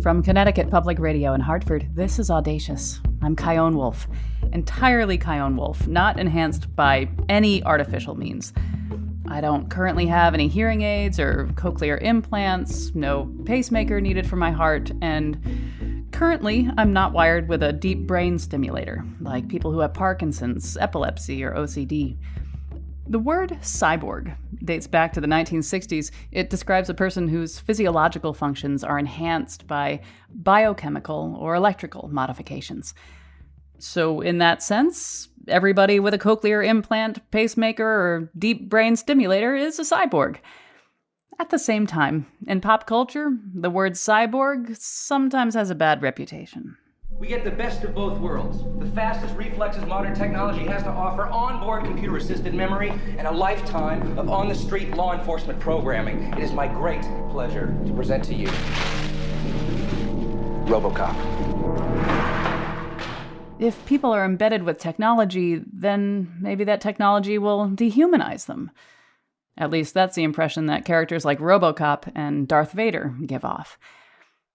From Connecticut Public Radio in Hartford, this is Audacious. I'm Kyone Wolf. Entirely Kyone Wolf, not enhanced by any artificial means. I don't currently have any hearing aids or cochlear implants, no pacemaker needed for my heart, and currently I'm not wired with a deep brain stimulator, like people who have Parkinson's, epilepsy, or OCD. The word cyborg dates back to the 1960s. It describes a person whose physiological functions are enhanced by biochemical or electrical modifications. So in that sense, everybody with a cochlear implant, pacemaker, or deep brain stimulator is a cyborg. At the same time, in pop culture, the word cyborg sometimes has a bad reputation. We get the best of both worlds. The fastest reflexes modern technology has to offer, onboard computer-assisted memory, and a lifetime of on-the-street law enforcement programming. It is my great pleasure to present to you RoboCop. If people are embedded with technology, then maybe that technology will dehumanize them. At least that's the impression that characters like RoboCop and Darth Vader give off.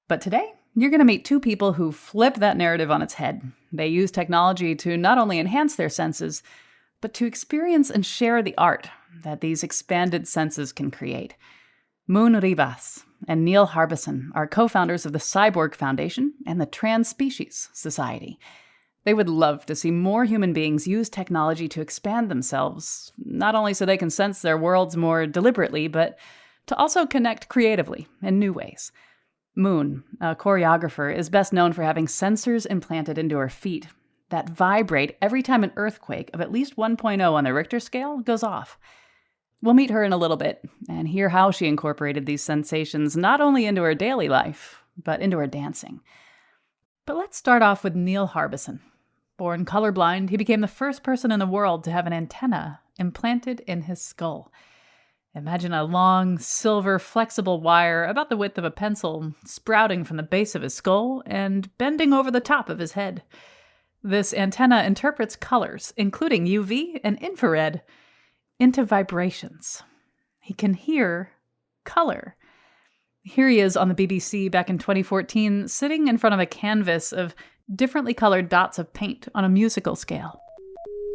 But today, you're going to meet two people who flip that narrative on its head. They use technology to not only enhance their senses, but to experience and share the art that these expanded senses can create. Moon Ribas and Neil Harbisson are co-founders of the Cyborg Foundation and the Trans-Species Society. They would love to see more human beings use technology to expand themselves, not only so they can sense their worlds more deliberately, but to also connect creatively in new ways. Moon, a choreographer, is best known for having sensors implanted into her feet that vibrate every time an earthquake of at least 1.0 on the Richter scale goes off. We'll meet her in a little bit and hear how she incorporated these sensations not only into her daily life, but into her dancing. But let's start off with Neil Harbisson. Born colorblind, he became the first person in the world to have an antenna implanted in his skull. Imagine a long, silver, flexible wire about the width of a pencil sprouting from the base of his skull and bending over the top of his head. This antenna interprets colors, including UV and infrared, into vibrations. He can hear color. Here he is on the BBC back in 2014, sitting in front of a canvas of differently colored dots of paint on a musical scale.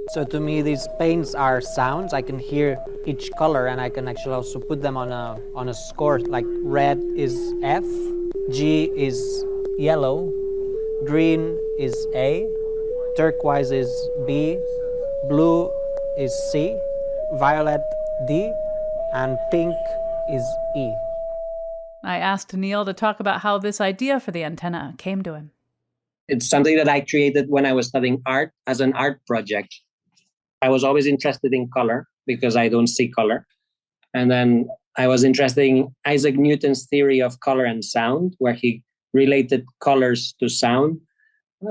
So to me, these paints are sounds. I can hear each color, and I can actually also put them on a score. Like red is F, G is yellow, green is A, turquoise is B, blue is C, violet D, and pink is E. I asked Neil to talk about how this idea for the antenna came to him. It's something that I created when I was studying art as an art project. I was always interested in color because I don't see color. And then I was interested in Isaac Newton's theory of color and sound, where he related colors to sound.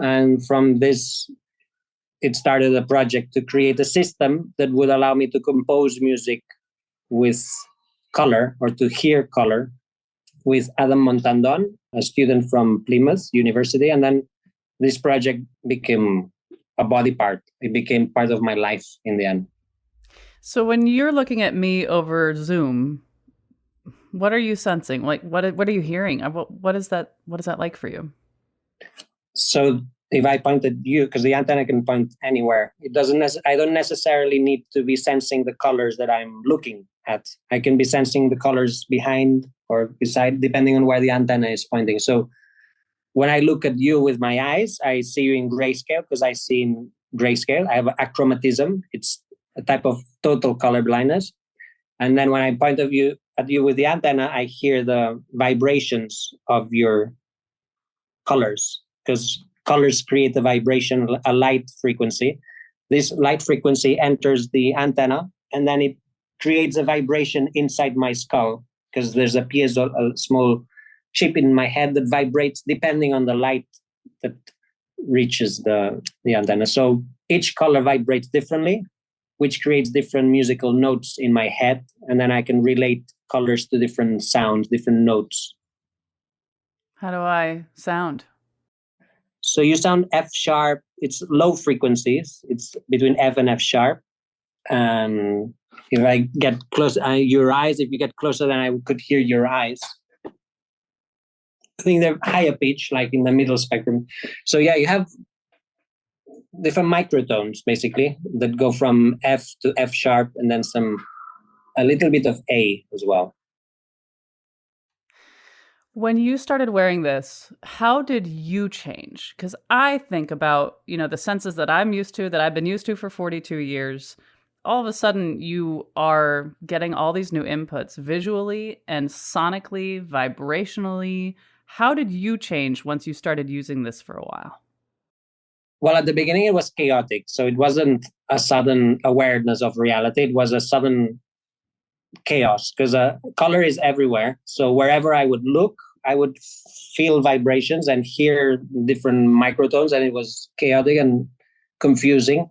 And from this, it started a project to create a system that would allow me to compose music with color or to hear color with Adam Montandon, a student from Plymouth University. And then this project became a body part. It became part of my life in the end. So when you're looking at me over Zoom, what are you sensing? Like, what are you hearing? What is that like for you? So if I point at you, because the antenna can point anywhere, I don't necessarily need to be sensing the colors that I'm looking at. I can be sensing the colors behind or beside, depending on where the antenna is pointing. So when I look at you with my eyes, I see you in grayscale because I see in grayscale. I have achromatism. It's a type of total color blindness. And then when I point at you with the antenna, I hear the vibrations of your colors because colors create a vibration, a light frequency. This light frequency enters the antenna and then it creates a vibration inside my skull because there's a small chip in my head that vibrates depending on the light that reaches the antenna. So each color vibrates differently, which creates different musical notes in my head. And then I can relate colors to different sounds, different notes. How do I sound? So you sound F sharp. It's low frequencies. It's between F and F sharp. If I get close, your eyes, if you get closer, then I could hear your eyes. I think they're higher pitch, like in the middle spectrum. So yeah, you have different microtones basically that go from F to F sharp, and then a little bit of A as well. When you started wearing this, how did you change? Because I think about, the senses that I'm used to, that I've been used to for 42 years. All of a sudden, you are getting all these new inputs visually and sonically, vibrationally. How did you change once you started using this for a while? Well, at the beginning, it was chaotic. So it wasn't a sudden awareness of reality. It was a sudden chaos because color is everywhere. So wherever I would look, I would feel vibrations and hear different microtones, and it was chaotic and confusing.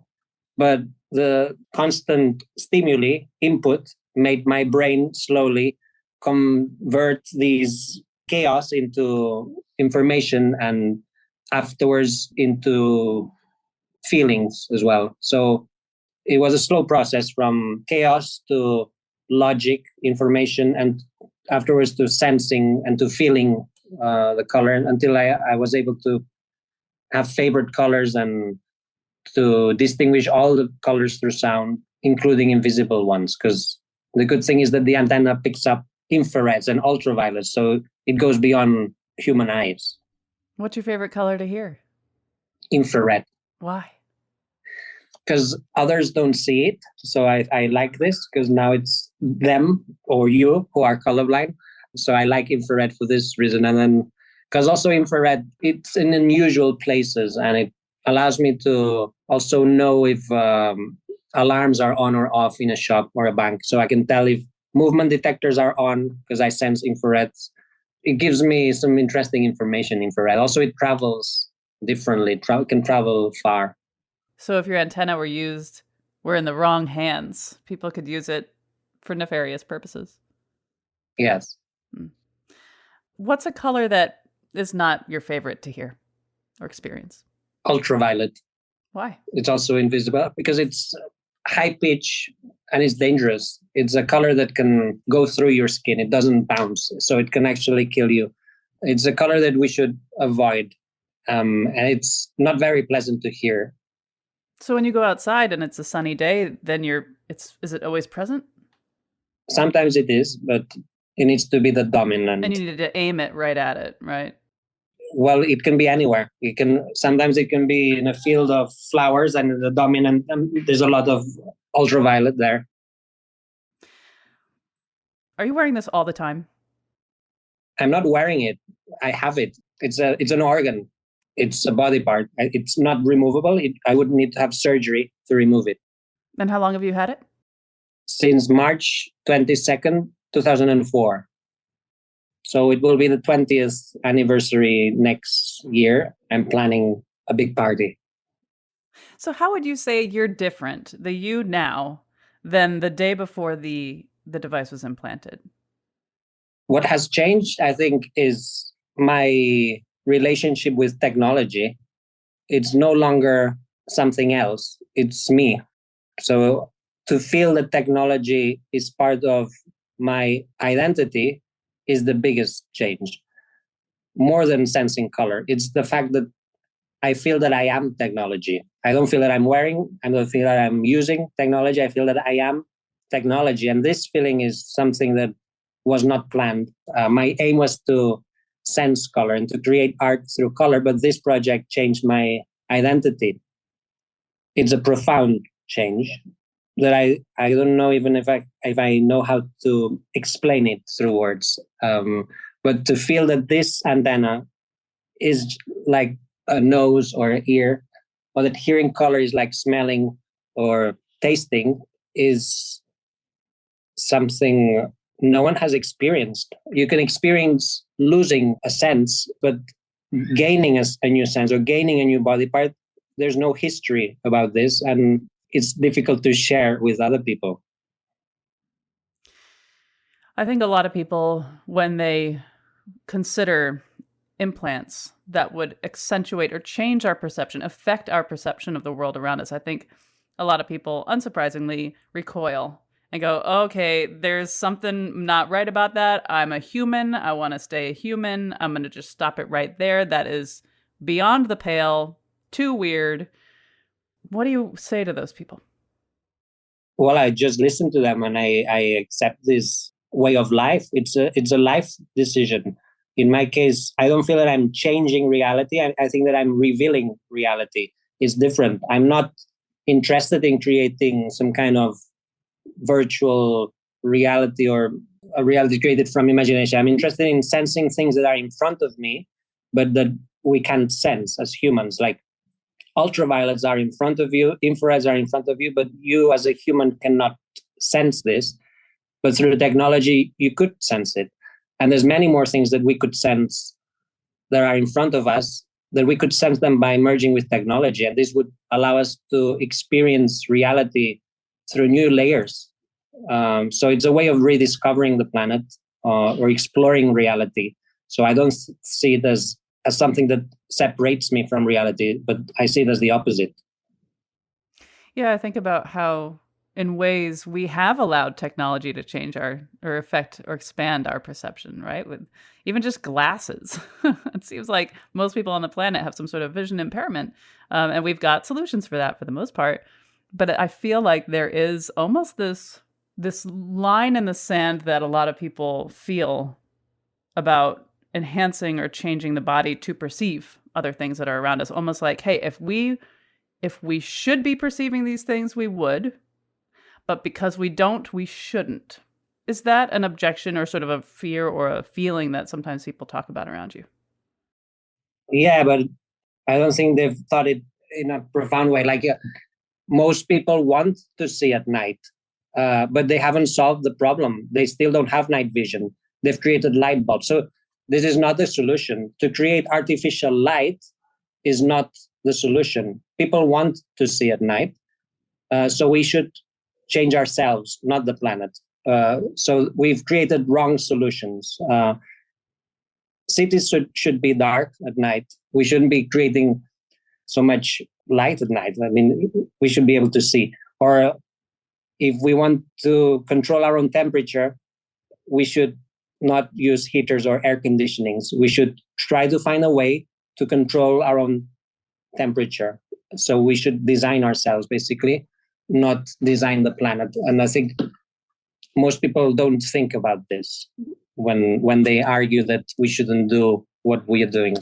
But the constant stimuli input made my brain slowly convert these chaos into information, and afterwards into feelings as well. So it was a slow process from chaos to logic, information, and afterwards to sensing and to feeling the color, until I was able to have favorite colors and to distinguish all the colors through sound, including invisible ones. Because the good thing is that the antenna picks up infrareds and ultraviolets, so it goes beyond human eyes. What's your favorite color to hear? Infrared. Why? Because others don't see it. So I like this because now it's them or you who are colorblind. So I like infrared for this reason. And then because also infrared, it's in unusual places, and it allows me to also know if alarms are on or off in a shop or a bank. So I can tell if movement detectors are on because I sense infrared. It gives me some interesting information, infrared. Also, it travels differently, can travel far. So if your antenna were in the wrong hands, people could use it for nefarious purposes. Yes. What's a color that is not your favorite to hear or experience? Ultraviolet. Why? It's also invisible because it's high pitch and it's dangerous. It's a color that can go through your skin. It doesn't bounce, so it can actually kill you. It's a color that we should avoid, and it's not very pleasant to hear. So when you go outside and it's a sunny day, then is it always present? Sometimes it is, but it needs to be the dominant. And you need to aim it right at it, right? Well, it can be anywhere. Sometimes it can be in a field of flowers, and the dominant, there's a lot of ultraviolet there. Are you wearing this all the time? I'm not wearing it. I have it. It's an organ. It's a body part. It's not removable. I would need to have surgery to remove it. And how long have you had it? Since March 22nd, 2004. So it will be the 20th anniversary next year. I'm planning a big party. So how would you say you're different, the you now, than the day before the device was implanted? What has changed, I think, is my relationship with technology. It's no longer something else. It's me. So to feel that technology is part of my identity is the biggest change. More than sensing color, it's the fact that I feel that I am technology. I don't feel that I don't feel that I'm using technology. I feel that I am technology. And this feeling is something that was not planned. My aim was to sense color and to create art through color, but this project changed my identity. It's a profound change that I don't know even if I know how to explain it through words. But to feel that this antenna is like a nose or an ear, or that hearing color is like smelling or tasting, is something no one has experienced. You can experience losing a sense, but gaining a new sense or gaining a new body part, there's no history about this, and it's difficult to share with other people. I think a lot of people, when they consider implants that would accentuate or change our perception, affect our perception of the world around us, I think a lot of people, unsurprisingly, recoil and go, okay, there's something not right about that. I'm a human. I want to stay a human. I'm going to just stop it right there. That is beyond the pale, too weird. What do you say to those people? Well, I just listen to them and I accept this way of life. It's a life decision. In my case, I don't feel that I'm changing reality. I think that I'm revealing reality. It's different. I'm not interested in creating some kind of virtual reality or a reality created from imagination. I'm interested in sensing things that are in front of me, but that we can't sense as humans. Like ultraviolets are in front of you, infrareds are in front of you, but you as a human cannot sense this. But through technology, you could sense it. And there's many more things that we could sense that are in front of us, that we could sense them by merging with technology. And this would allow us to experience reality through new layers. So it's a way of rediscovering the planet or exploring reality. So I don't see it as something that separates me from reality, but I see it as the opposite. Yeah, I think about how, in ways, we have allowed technology to change or affect or expand our perception, right? With even just glasses. It seems like most people on the planet have some sort of vision impairment, and we've got solutions for that for the most part. But I feel like there is almost this line in the sand that a lot of people feel about enhancing or changing the body to perceive other things that are around us. Almost like, hey, if we should be perceiving these things, we would, but because we don't, we shouldn't. Is that an objection or sort of a fear or a feeling that sometimes people talk about around you? Yeah, but I don't think they've thought it in a profound way. Like most people want to see at night, but they haven't solved the problem. They still don't have night vision. They've created light bulbs. So this is not the solution. To create artificial light is not the solution. People want to see at night. So we should change ourselves, not the planet. So we've created wrong solutions. Cities should be dark at night. We shouldn't be creating so much light at night. I mean, we should be able to see. Or if we want to control our own temperature, we should not use heaters or air conditionings. We should try to find a way to control our own temperature. So we should design ourselves, basically, not design the planet. And I think most people don't think about this when they argue that we shouldn't do what we are doing.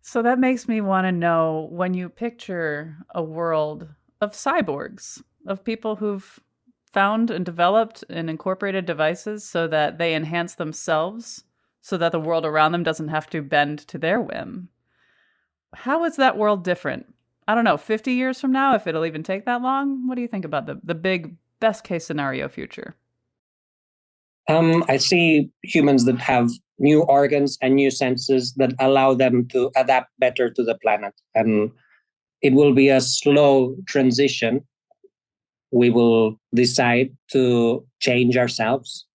So that makes me want to know, when you picture a world of cyborgs, of people who've found and developed and incorporated devices so that they enhance themselves, so that the world around them doesn't have to bend to their whim. How is that world different? I don't know, 50 years from now, if it'll even take that long? What do you think about the big best case scenario future? I see humans that have new organs and new senses that allow them to adapt better to the planet. And it will be a slow transition. We will decide to change ourselves.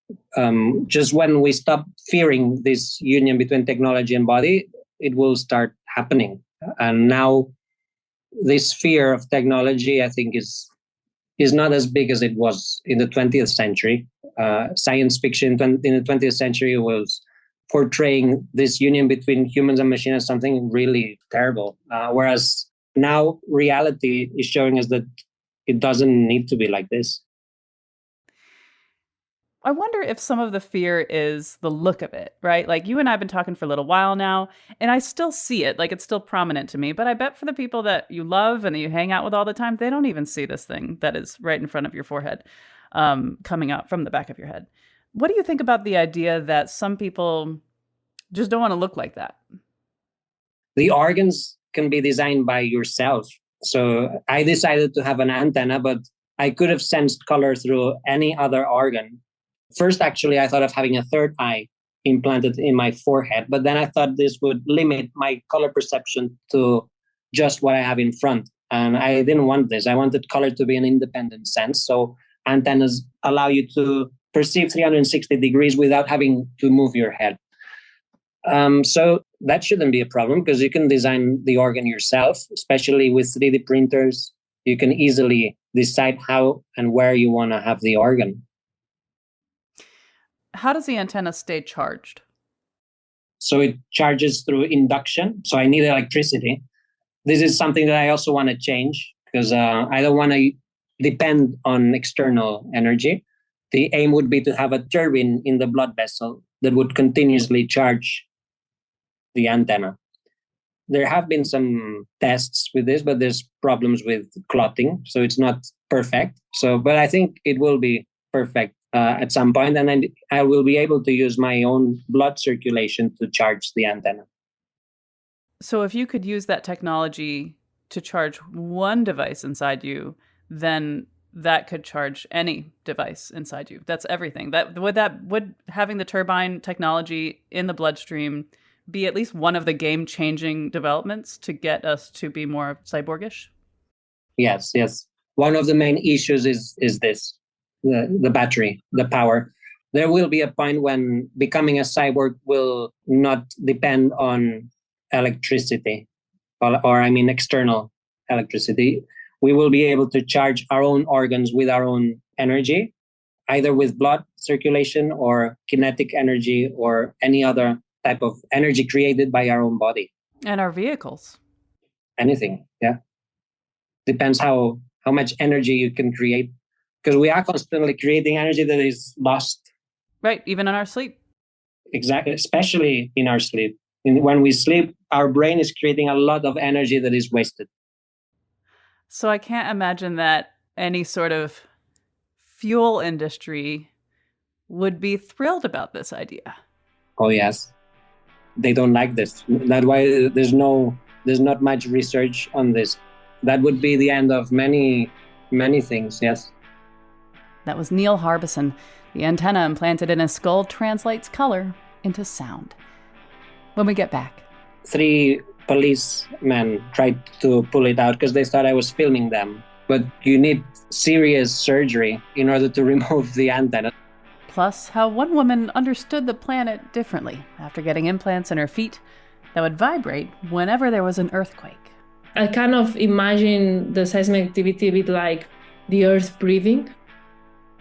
Just when we stop fearing this union between technology and body, it will start happening. And now this fear of technology, I think, is not as big as it was in the 20th century. Science fiction in the 20th century was portraying this union between humans and machines as something really terrible. Whereas now reality is showing us that it doesn't need to be like this. I wonder if some of the fear is the look of it, right? Like, you and I have been talking for a little while now, and I still see it, like it's still prominent to me. But I bet for the people that you love and that you hang out with all the time, they don't even see this thing that is right in front of your forehead, coming out from the back of your head. What do you think about the idea that some people just don't want to look like that? The organs can be designed by yourself. So I decided to have an antenna, but I could have sensed color through any other organ. First, actually, I thought of having a third eye implanted in my forehead, but then I thought this would limit my color perception to just what I have in front. And I didn't want this. I wanted color to be an independent sense. So antennas allow you to perceive 360 degrees without having to move your head. So that shouldn't be a problem because you can design the organ yourself, especially with 3D printers. You can easily decide how and where you want to have the organ. How does the antenna stay charged? So it charges through induction. So I need electricity. This is something that I also want to change because I don't want to depend on external energy. The aim would be to have a turbine in the blood vessel that would continuously charge the antenna. There have been some tests with this, but there's problems with clotting, so it's not perfect. But I think it will be perfect at some point, and then I will be able to use my own blood circulation to charge the antenna. So if you could use that technology to charge one device inside you, then that could charge any device inside you. That's everything. Would having the turbine technology in the bloodstream be at least one of the game-changing developments to get us to be more cyborgish? Yes. One of the main issues is this, the battery, the power. There will be a point when becoming a cyborg will not depend on electricity, or external electricity. We will be able to charge our own organs with our own energy, either with blood circulation or kinetic energy or any other type of energy created by our own body. And our vehicles. Anything, yeah. Depends how much energy you can create, because we are constantly creating energy that is lost. Right, even in our sleep. Exactly, especially in our sleep. When we sleep, our brain is creating a lot of energy that is wasted. So I can't imagine that any sort of fuel industry would be thrilled about this idea. Oh yes, they don't like this. That's why there's not much research on this. That would be the end of many things. Yes. That was Neil Harbisson. The antenna implanted in his skull translates color into sound. When we get back, 3 policemen tried to pull it out because they thought I was filming them. But you need serious surgery in order to remove the antenna. Plus, how one woman understood the planet differently after getting implants in her feet that would vibrate whenever there was an earthquake. I kind of imagine the seismic activity a bit like the Earth breathing,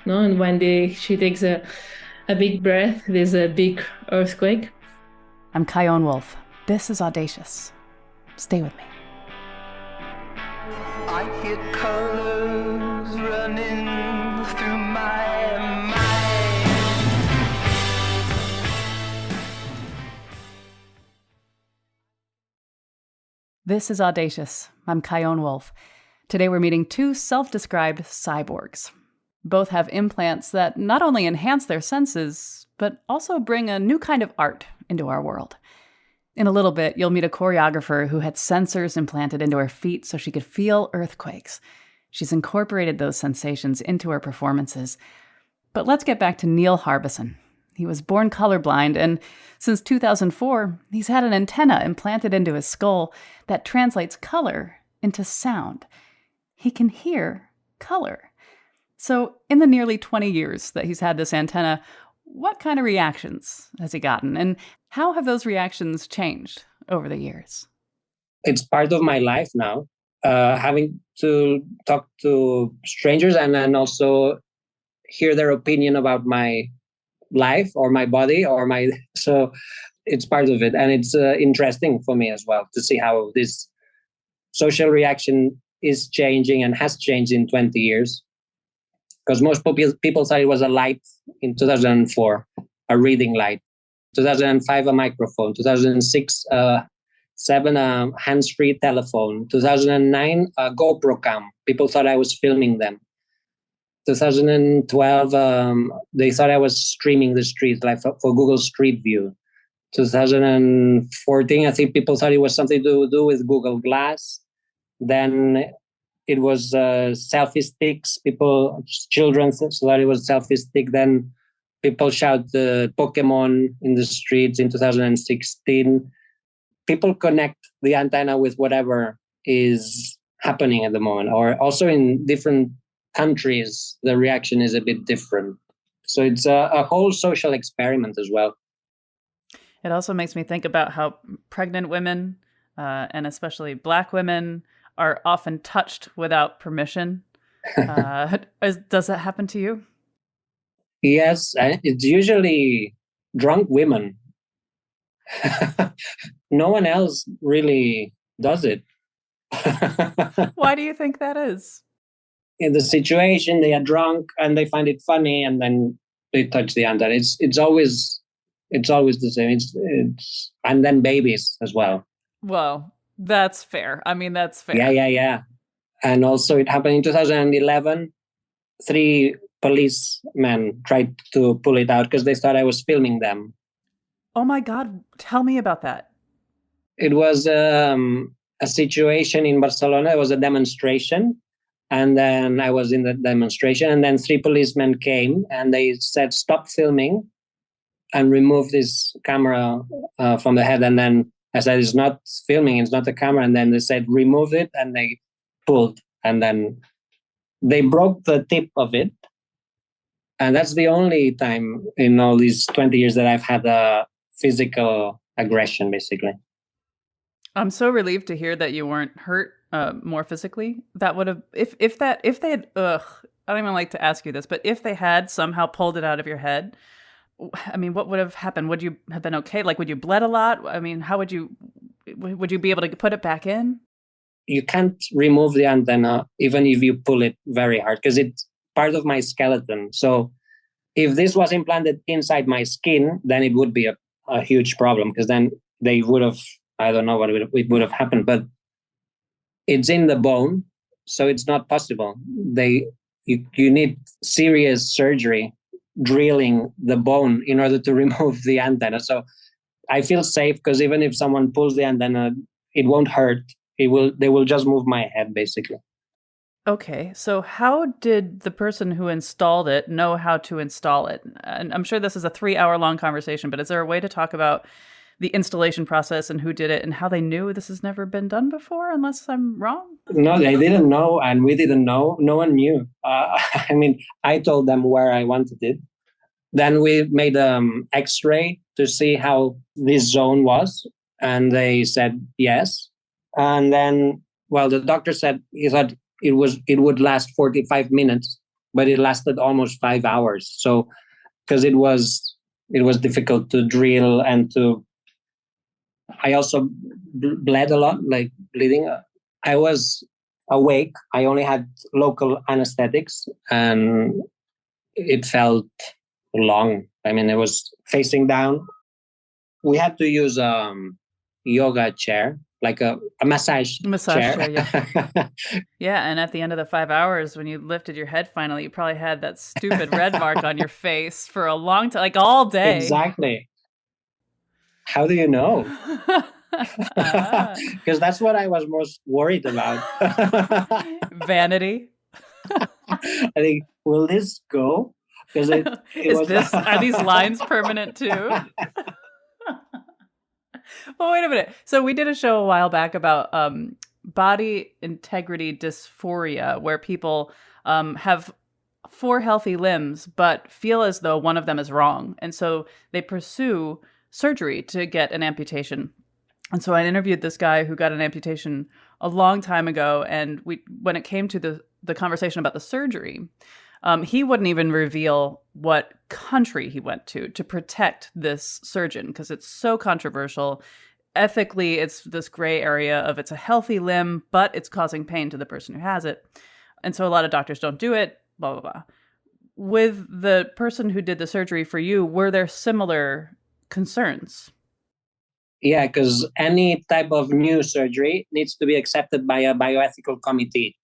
no? And when she takes a big breath, there's a big earthquake. I'm Kyone Wolf. This is Audacious. Stay with me. I hear colors running through my mind. This is Audacious. I'm Kyone Wolf. Today we're meeting 2 self-described cyborgs. Both have implants that not only enhance their senses, but also bring a new kind of art into our world. In a little bit, you'll meet a choreographer who had sensors implanted into her feet so she could feel earthquakes. She's incorporated those sensations into her performances. But let's get back to Neil Harbisson. He was born colorblind, and since 2004, he's had an antenna implanted into his skull that translates color into sound. He can hear color. So in the nearly 20 years that he's had this antenna, what kind of reactions has he gotten? And how have those reactions changed over the years? It's part of my life now, having to talk to strangers and then also hear their opinion about my life or my body so it's part of it. And it's interesting for me as well to see how this social reaction is changing and has changed in 20 years. Because most people thought it was a light in 2004, a reading light. 2005, a microphone. 2006, 7, a hands-free telephone. 2009, a GoPro cam. People thought I was filming them. 2012, they thought I was streaming the streets, like for Google Street View. 2014, I think people thought it was something to do with Google Glass. Then it was selfie sticks. Children thought it was selfie stick. Then people shout Pokemon in the streets in 2016. People connect the antenna with whatever is happening at the moment. Or also in different countries, the reaction is a bit different. So it's a whole social experiment as well. It also makes me think about how pregnant women, and especially Black women, are often touched without permission. Does that happen to you? Yes, it's usually drunk women. No one else really does it. Why do you think that is? In the situation, they are drunk and they find it funny, and then they touch the antenna. It's always the same. It's and then babies as well. Well, that's fair. I mean, that's fair. Yeah. And also, it happened in 2011. 3 policemen tried to pull it out because they thought I was filming them. Oh my God. Tell me about that. It was a situation in Barcelona. It was a demonstration. And then I was in the demonstration. And then 3 policemen came and they said, stop filming and remove this camera from the head. And then I said, it's not filming. It's not a camera. And then they said, remove it. And they pulled. And then they broke the tip of it. And that's the only time in all these 20 years that I've had a physical aggression, basically. I'm so relieved to hear that you weren't hurt more physically. That would have, if they had, I don't even like to ask you this, but if they had somehow pulled it out of your head, I mean, what would have happened? Would you have been okay? Like, would you bled a lot? I mean, how would you be able to put it back in? You can't remove the antenna even if you pull it very hard because it's part of my skeleton. So if this was implanted inside my skin, then it would be a huge problem because then they would have, I don't know what it would have happened, but it's in the bone, so it's not possible. You need serious surgery, drilling the bone in order to remove the antenna. So I feel safe because even if someone pulls the antenna, it won't hurt. They will just move my head, basically. Okay, so how did the person who installed it know how to install it? And I'm sure this is a 3-hour-long conversation, but is there a way to talk about the installation process and who did it and how they knew this has never been done before, unless I'm wrong? No, they didn't know, and we didn't know. No one knew. I mean, I told them where I wanted it. Then we made X-ray to see how this zone was, and they said yes. And then, well, the doctor said he thought it would last 45 minutes, but it lasted almost 5 hours. So, because it was difficult to drill and to. I also bled a lot, like bleeding. I was awake. I only had local anesthetics, and it felt long. I mean, it was facing down. We had to use a yoga chair, like a massage chair. Yeah. Yeah, and at the end of the 5 hours, when you lifted your head finally, you probably had that stupid red mark on your face for a long time, like all day. Exactly. How do you know? Because that's what I was most worried about. Vanity. I think, will this go? Because are these lines permanent too? Well, wait a minute. So we did a show a while back about body integrity dysphoria, where people have 4 healthy limbs, but feel as though one of them is wrong. And so they pursue surgery to get an amputation. And so I interviewed this guy who got an amputation a long time ago. And when it came to the conversation about the surgery, he wouldn't even reveal what country he went to protect this surgeon because it's so controversial. Ethically, it's this gray area of it's a healthy limb, but it's causing pain to the person who has it. And so a lot of doctors don't do it, blah, blah, blah. With the person who did the surgery for you, were there similar concerns? Yeah, because any type of new surgery needs to be accepted by a bioethical committee.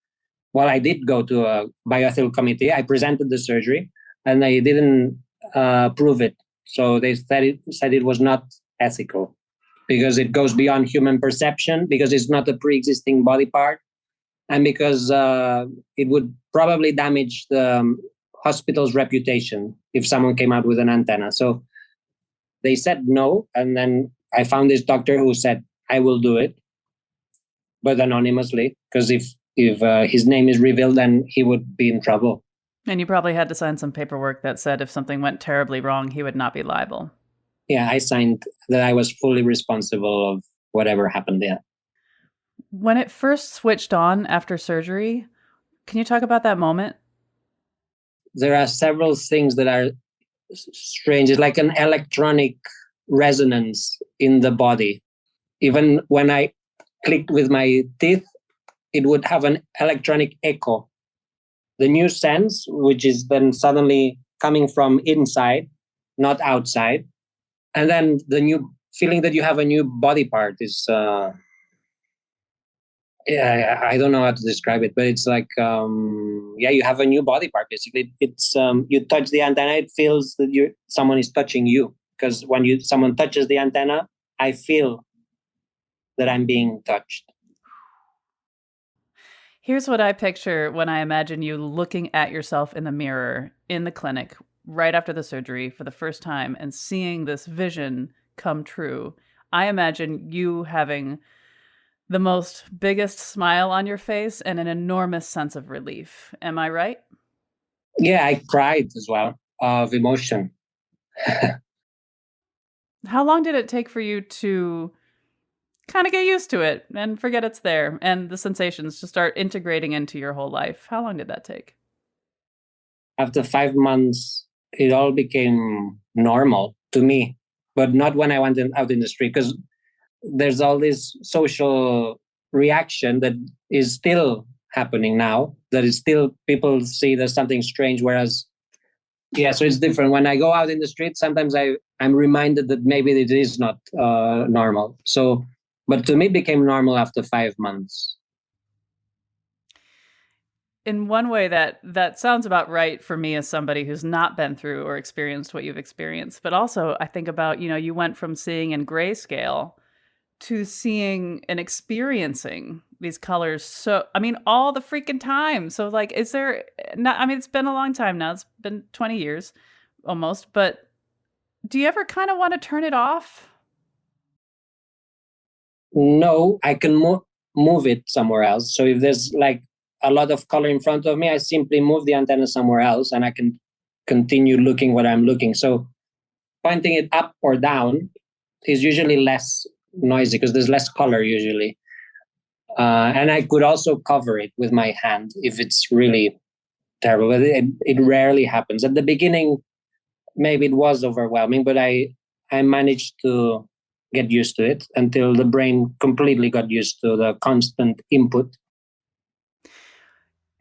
Well, I did go to a bioethical committee. I presented the surgery, and they didn't approve it. So they said it was not ethical because it goes beyond human perception, because it's not a pre-existing body part, and because it would probably damage the hospital's reputation if someone came out with an antenna. So they said no, and then I found this doctor who said, I will do it, but anonymously, because if his name is revealed, then he would be in trouble. And you probably had to sign some paperwork that said if something went terribly wrong, he would not be liable. Yeah, I signed that I was fully responsible of whatever happened there. When it first switched on after surgery, Can you talk about that moment? There are several things that are strange. It's like an electronic resonance in the body. Even when I clicked with my teeth, it would have an electronic echo. The new sense, which is then suddenly coming from inside, not outside. And then the new feeling that you have a new body part is, yeah, I don't know how to describe it, but it's like, yeah, you have a new body part. Basically, it's you touch the antenna, it feels that someone is touching you. Because when someone touches the antenna, I feel that I'm being touched. Here's what I picture when I imagine you looking at yourself in the mirror in the clinic right after the surgery for the first time and seeing this vision come true. I imagine you having the most biggest smile on your face and an enormous sense of relief. Am I right? Yeah, I cried as well of emotion. How long did it take for you to kind of get used to it and forget it's there and the sensations to start integrating into your whole life? How long did that take? After 5 months, it all became normal to me, but not when I went out in the street, because there's all this social reaction that is still happening now, that is still, people see there's something strange, whereas, yeah, so it's different. When I go out in the street, sometimes I'm reminded that maybe it is not normal. So, but to me, it became normal after 5 months. In one way, that sounds about right for me as somebody who's not been through or experienced what you've experienced. But also, I think about, you went from seeing in grayscale to seeing and experiencing these colors. So, I mean, all the freaking time. So, like, is there not, I mean, it's been a long time now. It's been 20 years almost. But do you ever kind of want to turn it off? No, I can move it somewhere else. So if there's like a lot of color in front of me, I simply move the antenna somewhere else and I can continue looking what I'm looking. So pointing it up or down is usually less noisy because there's less color usually. And I could also cover it with my hand if it's really terrible, but it rarely happens. At the beginning, maybe it was overwhelming, but I managed to get used to it until the brain completely got used to the constant input.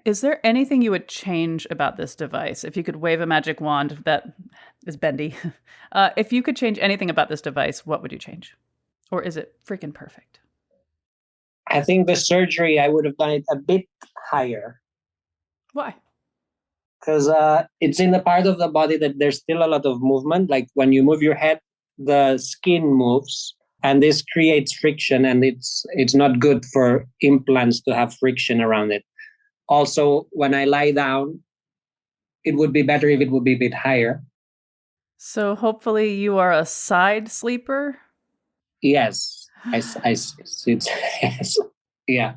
Is there anything you would change about this device? If you could wave a magic wand that is bendy, if you could change anything about this device, what would you change? Or is it freaking perfect? I think the surgery, I would have done it a bit higher. Why? Because it's in the part of the body that there's still a lot of movement. Like when you move your head, the skin moves, and this creates friction, and it's not good for implants to have friction around it. Also, when I lie down, it would be better if it would be a bit higher. So hopefully you are a side sleeper? Yes, yes, yeah.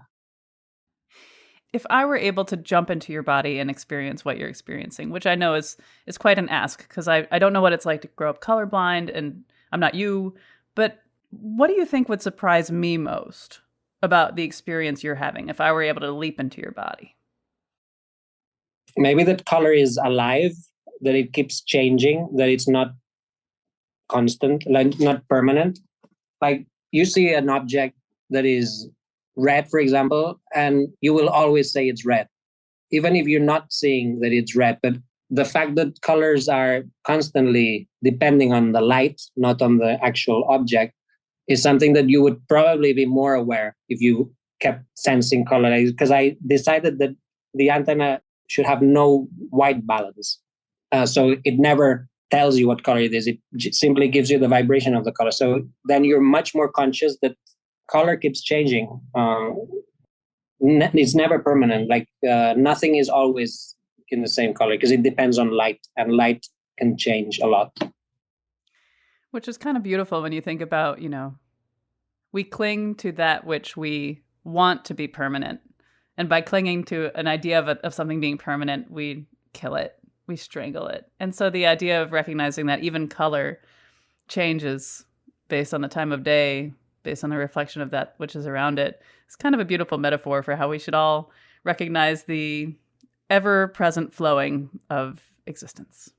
If I were able to jump into your body and experience what you're experiencing, which I know is quite an ask because I don't know what it's like to grow up colorblind and I'm not you, but what do you think would surprise me most about the experience you're having if I were able to leap into your body? Maybe that color is alive, that it keeps changing, that it's not constant, like not permanent. Like you see an object that is red, for example, and you will always say it's red, even if you're not seeing that it's red. But the fact that colors are constantly depending on the light, not on the actual object, is something that you would probably be more aware if you kept sensing color. Because I decided that the antenna should have no white balance. So it never tells you what color it is. It simply gives you the vibration of the color. So then you're much more conscious that color keeps changing. It's never permanent. Like nothing is always in the same color because it depends on light, and light can change a lot. Which is kind of beautiful when you think about, we cling to that which we want to be permanent. And by clinging to an idea of something being permanent, we kill it, we strangle it. And so the idea of recognizing that even color changes based on the time of day, based on the reflection of that which is around it, is kind of a beautiful metaphor for how we should all recognize the ever-present flowing of existence.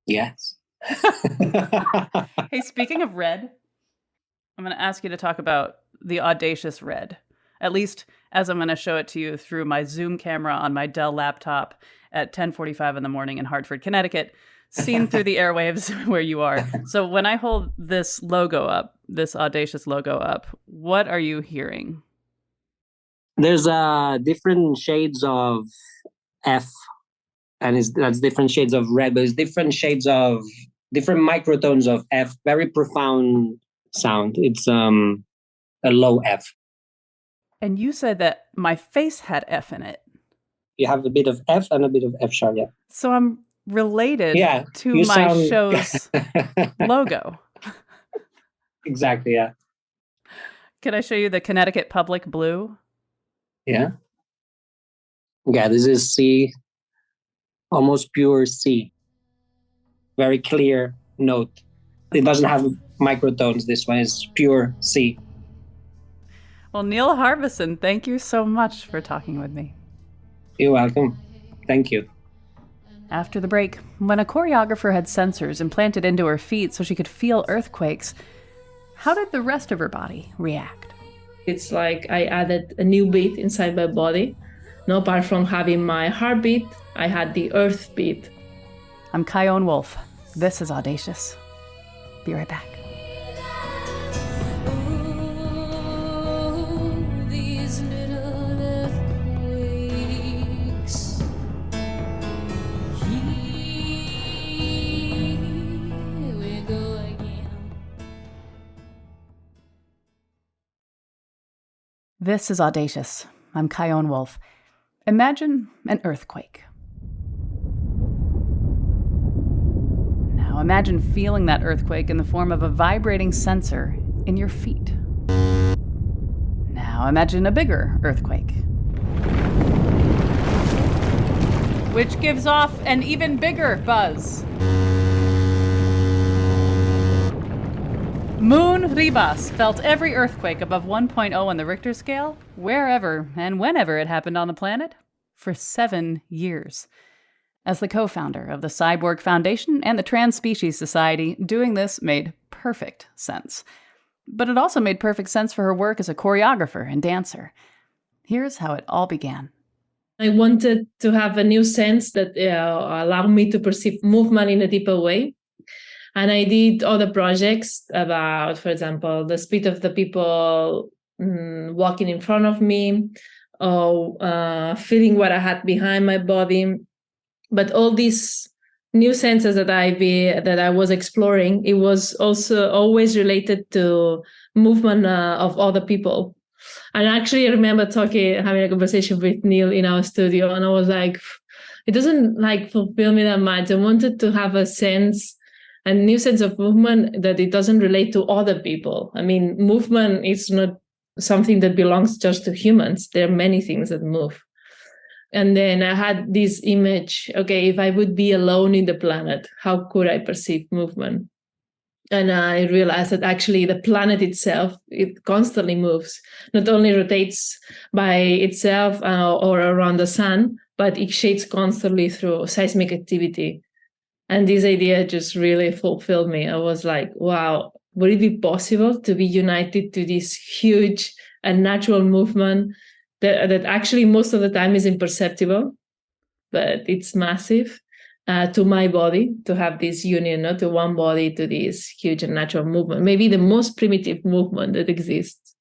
Yes. Hey, speaking of red, I'm going to ask you to talk about the audacious red, at least as I'm going to show it to you through my Zoom camera on my Dell laptop at 10:45 in the morning in Hartford, Connecticut, seen through the airwaves where you are. So when I hold this logo up, this audacious logo up, what are you hearing? There's different shades of F, and that's different shades of red, but it's different shades of different microtones of F. Very profound sound. It's a low F. And you said that my face had F in it. You have a bit of F and a bit of F sharp, yeah. So I'm related to you my sound... show's logo. Exactly, yeah. Can I show you the Connecticut Public Blue? Yeah. Yeah, this is C, almost pure C. Very clear note. It doesn't have microtones. This one is pure C. Well, Neil Harbisson, thank you so much for talking with me. You're welcome. Thank you. After the break, when a choreographer had sensors implanted into her feet so she could feel earthquakes, how did the rest of her body react? It's like I added a new beat inside my body. No, apart from having my heartbeat, I had the earth beat. I'm Kyone Wolf. This is Audacious. Be right back. These little earthquakes. Here we go again. This is Audacious. I'm Kyone Wolf. Imagine an earthquake. Now imagine feeling that earthquake in the form of a vibrating sensor in your feet. Now imagine a bigger earthquake, which gives off an even bigger buzz. Moon Ribas felt every earthquake above 1.0 on the Richter scale, wherever and whenever it happened on the planet, for 7 years. As the co-founder of the Cyborg Foundation and the Transspecies Society, doing this made perfect sense. But it also made perfect sense for her work as a choreographer and dancer. Here's how it all began. I wanted to have a new sense that allowed me to perceive movement in a deeper way. And I did other projects about, for example, the speed of the people walking in front of me, or feeling what I had behind my body. But all these new senses that I was exploring, it was also always related to movement of other people. And actually, I remember having a conversation with Neil in our studio, and I was like, it doesn't fulfill me that much. I wanted to have a new sense of movement that it doesn't relate to other people. I mean, movement is not something that belongs just to humans. There are many things that move. And then I had this image, okay, if I would be alone in the planet, how could I perceive movement? And I realized that actually the planet itself, it constantly moves, not only rotates by itself or around the sun, but it shakes constantly through seismic activity. And this idea just really fulfilled me. I was like, wow, would it be possible to be united to this huge and natural movement that actually most of the time is imperceptible, but it's massive to my body, to have this union, to one body, to this huge and natural movement, maybe the most primitive movement that exists.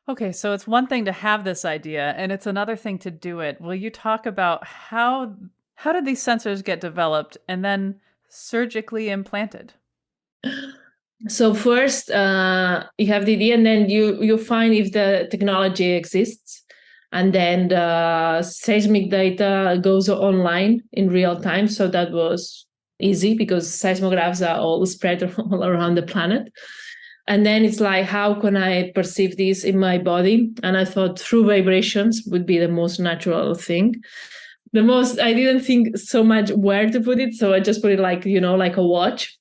Okay, so it's one thing to have this idea, and it's another thing to do it. Will you talk about how did these sensors get developed and then surgically implanted? So first, you have the idea, and then you find if the technology exists, and then the seismic data goes online in real time. So that was easy because seismographs are all spread all around the planet. And then it's like, how can I perceive this in my body? And I thought through vibrations would be the most natural thing. I didn't think so much where to put it, so I just put it like a watch.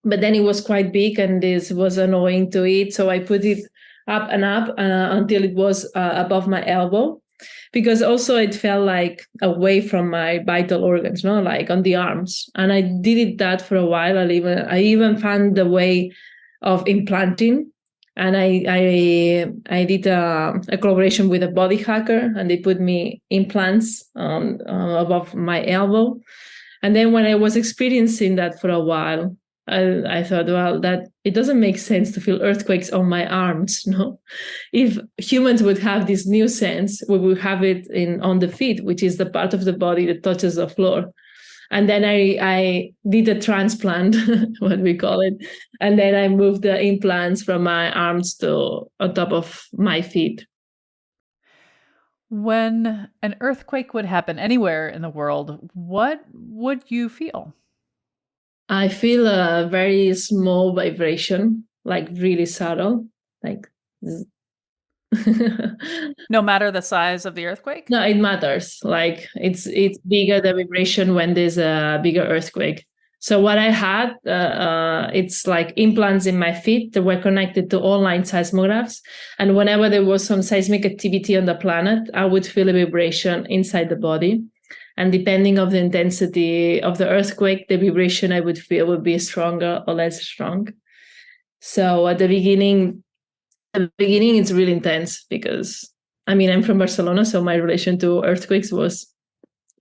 But then it was quite big and this was annoying to it, so I put it up and up until it was above my elbow, because also it felt like away from my vital organs, no, like on the arms. And I did that for a while. I even found the way of implanting. And I did a collaboration with a body hacker, and they put me implants above my elbow. And then when I was experiencing that for a while, I thought, well, that it doesn't make sense to feel earthquakes on my arms. No, if humans would have this new sense, we would have it on the feet, which is the part of the body that touches the floor. And then I did a transplant, what we call it, and then I moved the implants from my arms to on top of my feet. When an earthquake would happen anywhere in the world, what would you feel? I feel a very small vibration, like really subtle, like. No matter the size of the earthquake? No, it matters. Like it's bigger the vibration when there's a bigger earthquake. So what I had, it's like implants in my feet that were connected to online seismographs. And whenever there was some seismic activity on the planet, I would feel a vibration inside the body. And depending on the intensity of the earthquake, the vibration I would feel would be stronger or less strong. So at the beginning, it's really intense because, I mean, I'm from Barcelona, so my relation to earthquakes was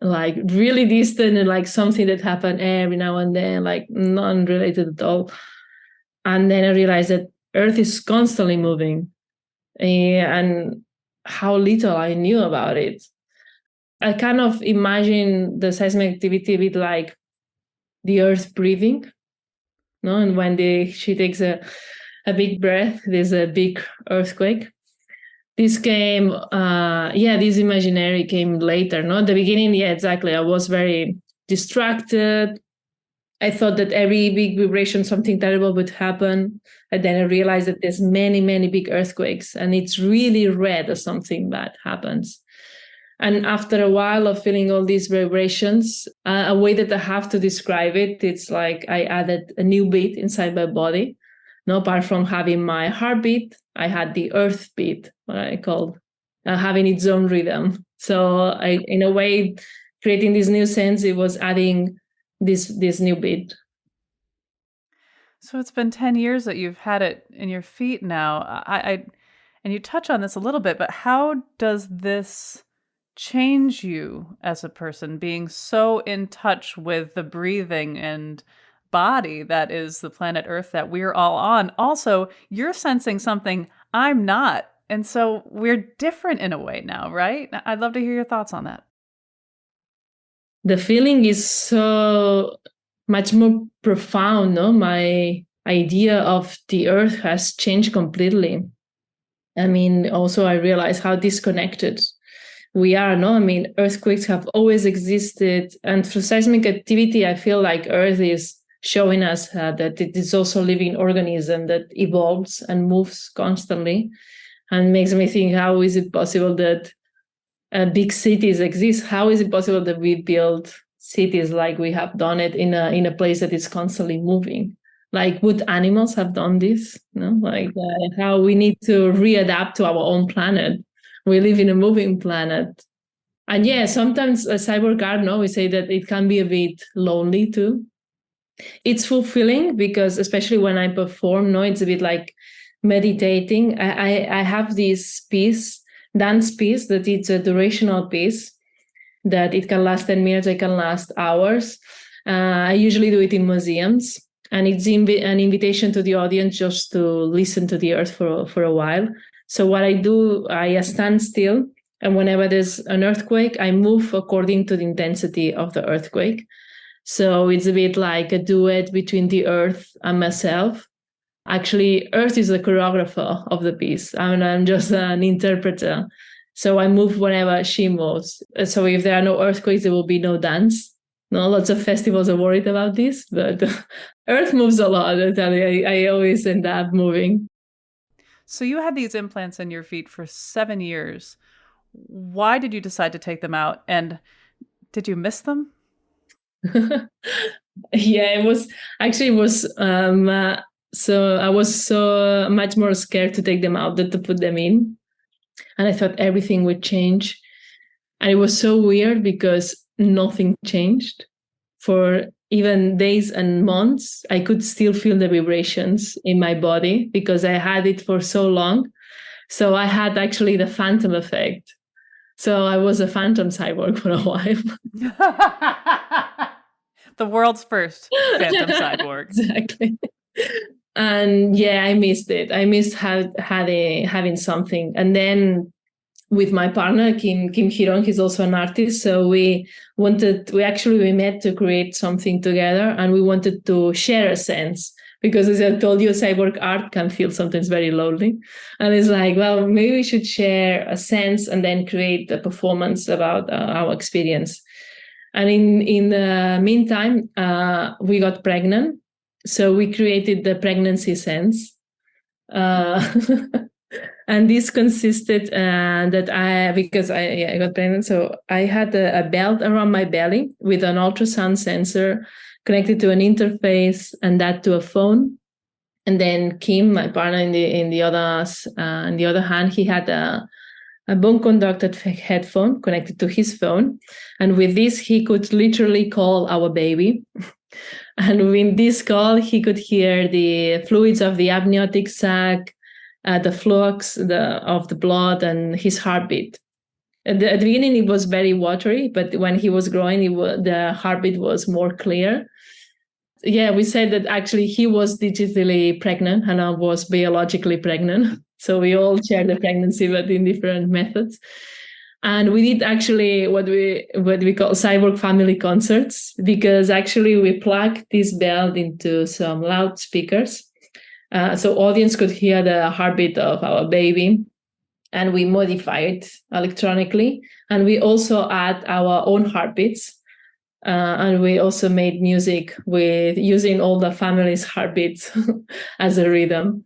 like really distant and like something that happened every now and then, like non-related at all. And then I realized that Earth is constantly moving, and how little I knew about it. I kind of imagine the seismic activity a bit like the Earth breathing, no? And when she takes a big breath, there's a big earthquake. This came, this imaginary came later, no? At the beginning, yeah, exactly. I was very distracted. I thought that every big vibration, something terrible would happen. And then I realized that there's many, many big earthquakes, and it's really rare that something bad happens. And after a while of feeling all these vibrations, a way that I have to describe it, it's like I added a new beat inside my body. No, apart from having my heartbeat, I had the earth beat, what I called, having its own rhythm. So in a way, creating this new sense, it was adding this new beat. So it's been 10 years that you've had it in your feet now. And you touch on this a little bit, but how does this change you as a person, being so in touch with the breathing and body that is the planet Earth that we're all on? Also, you're sensing something I'm not. And so we're different in a way now, right? I'd love to hear your thoughts on that. The feeling is so much more profound, no? My idea of the Earth has changed completely. I mean, also I realize how disconnected we are, no? I mean, earthquakes have always existed. And through seismic activity, I feel like Earth is showing us that it is also a living organism that evolves and moves constantly, and makes me think, how is it possible that big cities exist? How is it possible that we build cities like we have done it in a place that is constantly moving? Like, would animals have done this? No, like how we need to readapt to our own planet. We live in a moving planet. And yeah, sometimes a cyborg art, no, we say that it can be a bit lonely too. It's fulfilling because, especially when I perform, no, it's a bit like meditating. I have this dance piece, that it's a durational piece, that it can last 10 minutes, it can last hours. I usually do it in museums, and it's an invitation to the audience just to listen to the Earth for a while. So what I do, I stand still, and whenever there's an earthquake, I move according to the intensity of the earthquake. So it's a bit like a duet between the Earth and myself. Actually, Earth is the choreographer of the piece. I'm just an interpreter. So I move whenever she moves. So if there are no earthquakes, there will be no dance. No, lots of festivals are worried about this, but Earth moves a lot. I tell you, I always end up moving. So you had these implants in your feet for 7 years. Why did you decide to take them out? And did you miss them? Yeah, it was So I was so much more scared to take them out than to put them in. And I thought everything would change. And it was so weird because nothing changed. For even days and months, I could still feel the vibrations in my body because I had it for so long. So I had actually the phantom effect. So I was a phantom cyborg for a while. The world's first phantom cyborg. Exactly. And yeah, I missed it. I missed having something. And then with my partner, Kim Hiron, he's also an artist. So we met to create something together, and we wanted to share a sense. Because as I told you, cyborg art can feel sometimes very lonely. And it's like, well, maybe we should share a sense and then create a performance about our experience. And in the meantime, we got pregnant. So we created the pregnancy sense. And this consisted because I got pregnant, so I had a belt around my belly with an ultrasound sensor connected to an interface, and that to a phone. And then Kim, my partner, in the other hand, he had a bone conducted headphone connected to his phone, and with this he could literally call our baby. And with this call, he could hear the fluids of the amniotic sac, the flux of the blood, and his heartbeat. At the beginning, it was very watery, but when he was growing, the heartbeat was more clear. Yeah, we said that actually he was digitally pregnant and I was biologically pregnant. So we all share the pregnancy, but in different methods. And we did actually what we call cyborg family concerts, because actually we plugged this belt into some loudspeakers. So audience could hear the heartbeat of our baby, and we modify it electronically. And we also add our own heartbeats. And we also made music with using all the family's heartbeats as a rhythm.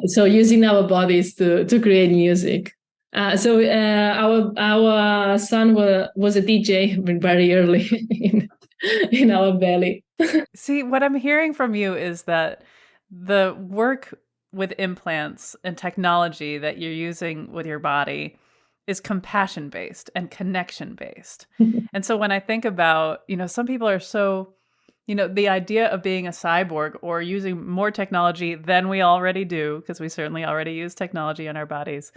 So using our bodies to create music. So our son was a DJ very early in our belly. See, what I'm hearing from you is that the work with implants and technology that you're using with your body is compassion based and connection based. And so when I think about, some people are so, the idea of being a cyborg or using more technology than we already do, because we certainly already use technology in our bodies,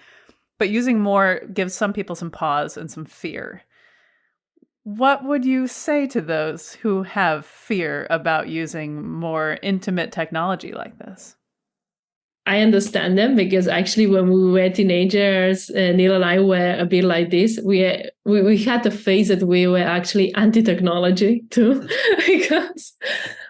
but using more gives some people some pause and some fear. What would you say to those who have fear about using more intimate technology like this? I understand them, because actually when we were teenagers, Neil and I were a bit like this. We had the phase that we were actually anti-technology too, because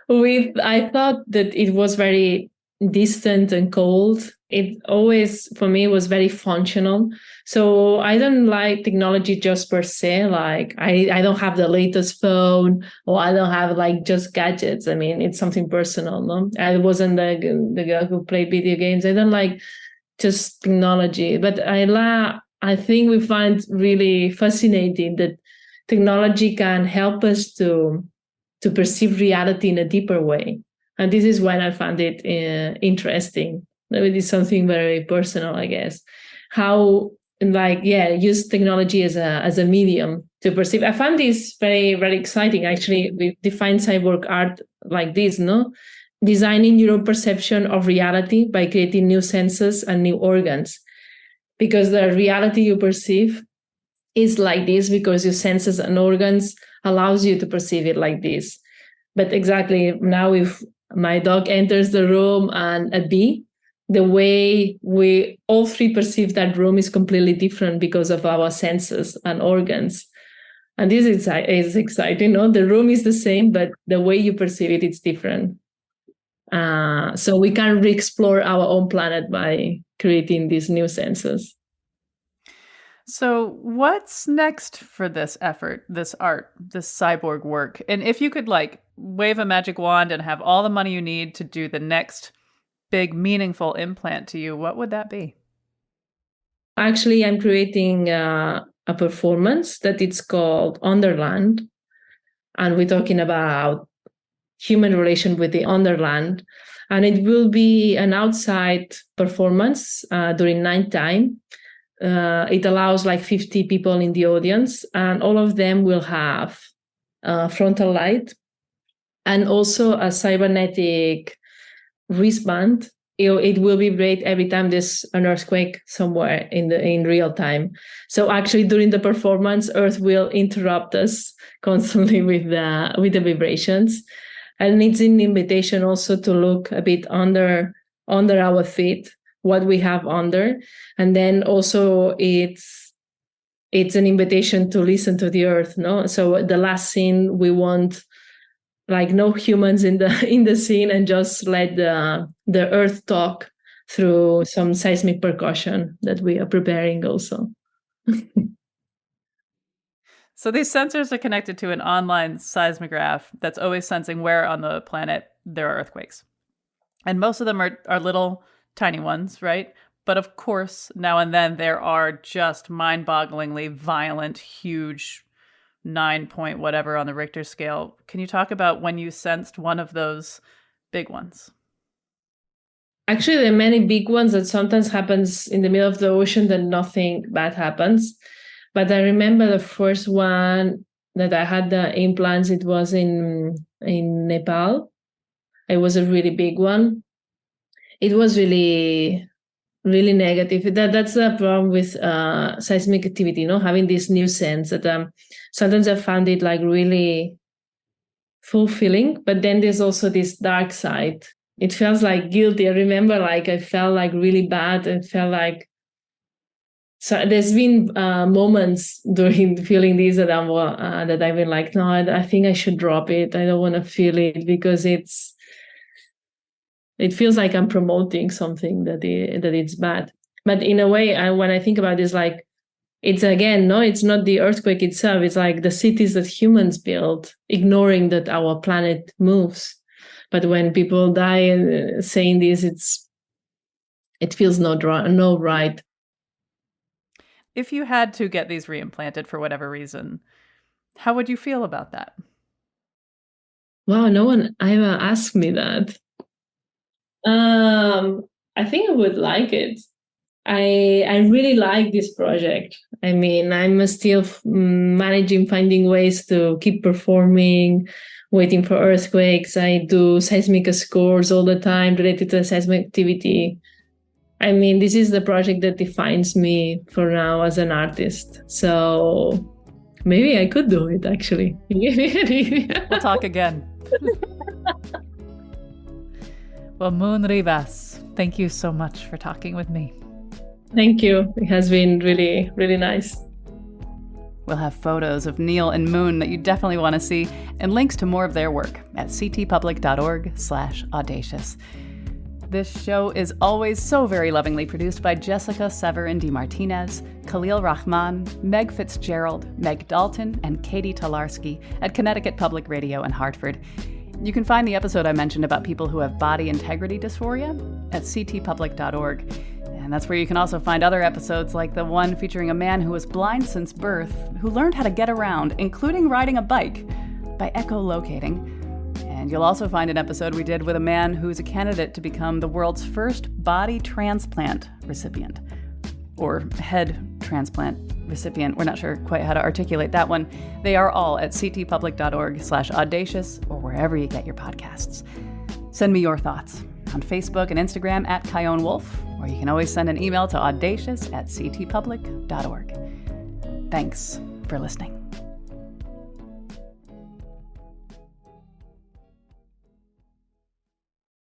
I thought that it was very distant and cold. It always, for me, was very functional. So I don't like technology just per se. Like I don't have the latest phone, or I don't have like just gadgets. I mean, it's something personal, no? I wasn't the girl who played video games. I don't like just technology, but I think we find really fascinating that technology can help us to perceive reality in a deeper way. And this is when I found it interesting. It is something very personal, I guess. How, use technology as a medium to perceive. I found this very, very exciting. Actually, we define cyborg art like this, no? Designing your own perception of reality by creating new senses and new organs. Because the reality you perceive is like this because your senses and organs allows you to perceive it like this. But exactly now, if my dog enters the room and a bee, the way we all three perceive that room is completely different because of our senses and organs. And this is exciting, no? The room is the same, but the way you perceive it, it's different. So we can re-explore our own planet by creating these new senses. So what's next for this effort, this art, this cyborg work? And if you could wave a magic wand and have all the money you need to do the next big, meaningful implant to you, what would that be? Actually, I'm creating a performance that it's called Underland. And we're talking about human relation with the underland. And it will be an outside performance during nighttime. It allows like 50 people in the audience, and all of them will have frontal light and also a cybernetic wristband. It will vibrate every time there's an earthquake somewhere in real time. So actually, during the performance, Earth will interrupt us constantly with the vibrations, and it's an invitation also to look a bit under our feet, what we have under, and then also it's an invitation to listen to the Earth. No, so the last scene we want like no humans in the scene, and just let the Earth talk through some seismic percussion that we are preparing also. So these sensors are connected to an online seismograph that's always sensing where on the planet there are earthquakes. And most of them are little tiny ones, right? But of course, now and then there are just mind-bogglingly violent, huge 9 point whatever on the Richter scale. Can you talk about when you sensed one of those big ones? Actually, there are many big ones that sometimes happens in the middle of the ocean that nothing bad happens. But I remember the first one that I had the implants, it was in Nepal. It was a really big one. It was really, really negative. That's the problem with seismic activity, having this new sense that sometimes I found it like really fulfilling, but then there's also this dark side. It feels like guilty. I remember like I felt like really bad and felt like, so there's been moments during feeling this that I've been like, no, I think I should drop it. I don't want to feel it because it feels like I'm promoting something that it's bad. But in a way, when I think about this, like, it's again, no, it's not the earthquake itself. It's like the cities that humans build, ignoring that our planet moves. But when people die saying this, it feels no right. If you had to get these reimplanted for whatever reason, how would you feel about that? Wow, no one ever asked me that. I think I would like it. I really like this project. I mean, I'm still managing, finding ways to keep performing, waiting for earthquakes. I do seismic scores all the time related to seismic activity. I mean, this is the project that defines me for now as an artist. So maybe I could do it, actually. We'll talk again. Well, Moon Ribas, thank you so much for talking with me. Thank you. It has been really, really nice. We'll have photos of Neil and Moon that you definitely want to see, and links to more of their work at ctpublic.org/audacious. This show is always so very lovingly produced by Jessica Severin DiMartinez, Khalil Rahman, Meg Fitzgerald, Meg Dalton, and Katie Tolarski at Connecticut Public Radio in Hartford. You can find the episode I mentioned about people who have body integrity dysphoria at ctpublic.org. And that's where you can also find other episodes like the one featuring a man who was blind since birth, who learned how to get around, including riding a bike, by echolocating. And you'll also find an episode we did with a man who's a candidate to become the world's first body transplant recipient. Or head transplant recipient. We're not sure quite how to articulate that one. They are all at ctpublic.org/audacious or wherever you get your podcasts. Send me your thoughts on Facebook and Instagram at Kyone Wolf, or you can always send an email to audacious@ctpublic.org. Thanks for listening.